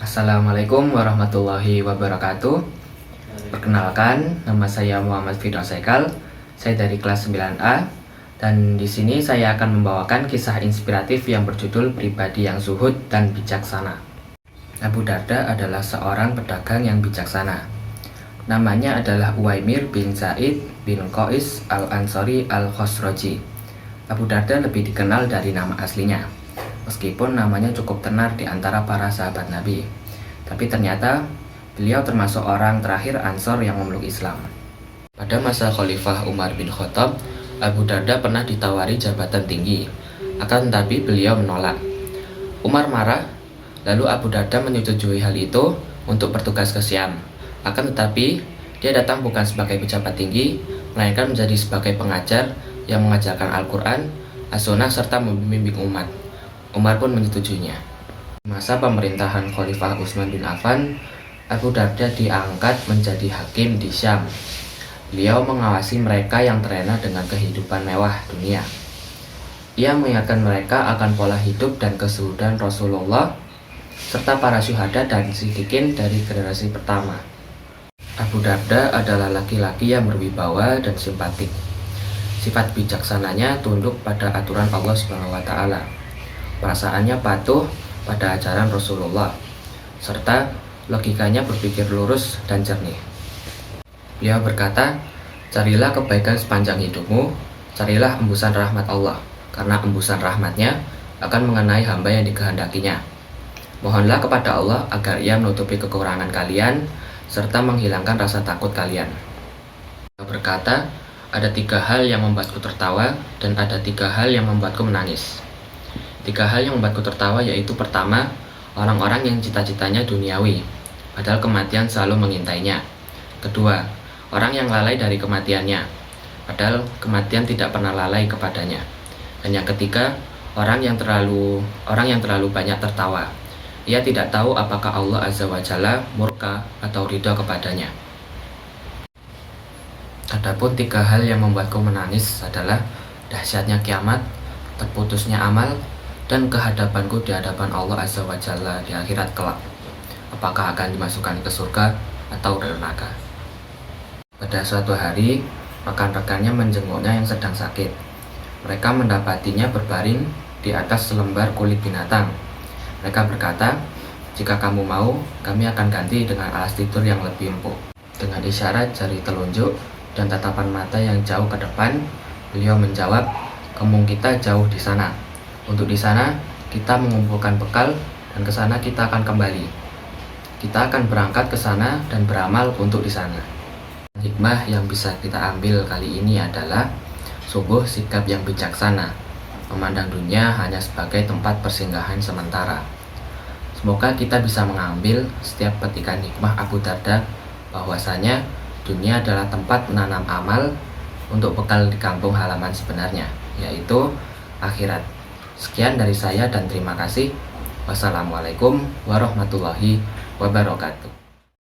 Assalamualaikum warahmatullahi wabarakatuh. Perkenalkan, nama saya Muhammad Firdaus Haikal. Saya dari kelas 9A dan di sini saya akan membawakan kisah inspiratif yang berjudul Pribadi yang Zuhud dan Bijaksana. Abu Darda adalah seorang pedagang yang bijaksana. Namanya adalah Uwaimir bin Zaid bin Qais al-Ansari al-Khosroji. Abu Darda lebih dikenal dari nama aslinya, meskipun namanya cukup tenar di antara para sahabat Nabi. Tapi ternyata beliau termasuk orang terakhir Ansor yang memeluk Islam. Pada masa Khalifah Umar bin Khattab, Abu Darda pernah ditawari jabatan tinggi, akan tetapi beliau menolak. Umar marah, lalu Abu Darda menyetujui hal itu untuk bertugas ke Syam. Akan tetapi, dia datang bukan sebagai pejabat tinggi, melainkan menjadi sebagai pengajar yang mengajarkan Al-Quran, As-Sunnah, serta membimbing umat. Umar pun menyetujuinya. Di masa pemerintahan Khalifah Utsman bin Affan, Abu Darda diangkat menjadi hakim di Syam. Beliau mengawasi mereka yang terlena dengan kehidupan mewah dunia. Ia mengingatkan mereka akan pola hidup dan kesuhudan Rasulullah, serta para syuhada dan siddiqin dari generasi pertama. Abu Darda adalah laki-laki yang berwibawa dan simpatik. Sifat bijaksananya tunduk pada aturan Allah SWT. Perasaannya patuh pada ajaran Rasulullah, serta logikanya berpikir lurus dan jernih. Beliau berkata, "Carilah kebaikan sepanjang hidupmu, carilah embusan rahmat Allah, karena embusan rahmatnya akan mengenai hamba yang dikehendakinya. Mohonlah kepada Allah agar ia menutupi kekurangan kalian, serta menghilangkan rasa takut kalian." Beliau berkata, "Ada 3 hal yang membuatku tertawa, dan ada 3 hal yang membuatku menangis. 3 hal yang membuatku tertawa yaitu pertama, orang-orang yang cita-citanya duniawi, padahal kematian selalu mengintainya. Kedua, orang yang lalai dari kematiannya, padahal kematian tidak pernah lalai kepadanya. Dan yang ketiga, orang yang terlalu banyak tertawa. Ia tidak tahu apakah Allah Azza wa Jalla murka atau ridha kepadanya." Adapun 3 hal yang membuatku menangis adalah dahsyatnya kiamat, terputusnya amal, dan kehadapanku di hadapan Allah Azza wa Jalla di akhirat kelak. Apakah akan dimasukkan ke surga atau neraka? Pada suatu hari, rekan-rekannya menjenguknya yang sedang sakit. Mereka mendapatinya berbaring di atas selembar kulit binatang. Mereka berkata, "Jika kamu mau, kami akan ganti dengan alas tidur yang lebih empuk." Dengan isyarat jari telunjuk dan tatapan mata yang jauh ke depan, beliau menjawab, "Kampung kita jauh di sana. Untuk di sana, kita mengumpulkan bekal dan ke sana kita akan kembali. Kita akan berangkat ke sana dan beramal untuk di sana." Hikmah yang bisa kita ambil kali ini adalah sungguh sikap yang bijaksana, memandang dunia hanya sebagai tempat persinggahan sementara. Semoga kita bisa mengambil setiap petikan hikmah Abu Darda, bahwasanya dunia adalah tempat menanam amal untuk bekal di kampung halaman sebenarnya, yaitu akhirat. Sekian dari saya dan terima kasih. Wassalamualaikum warahmatullahi wabarakatuh.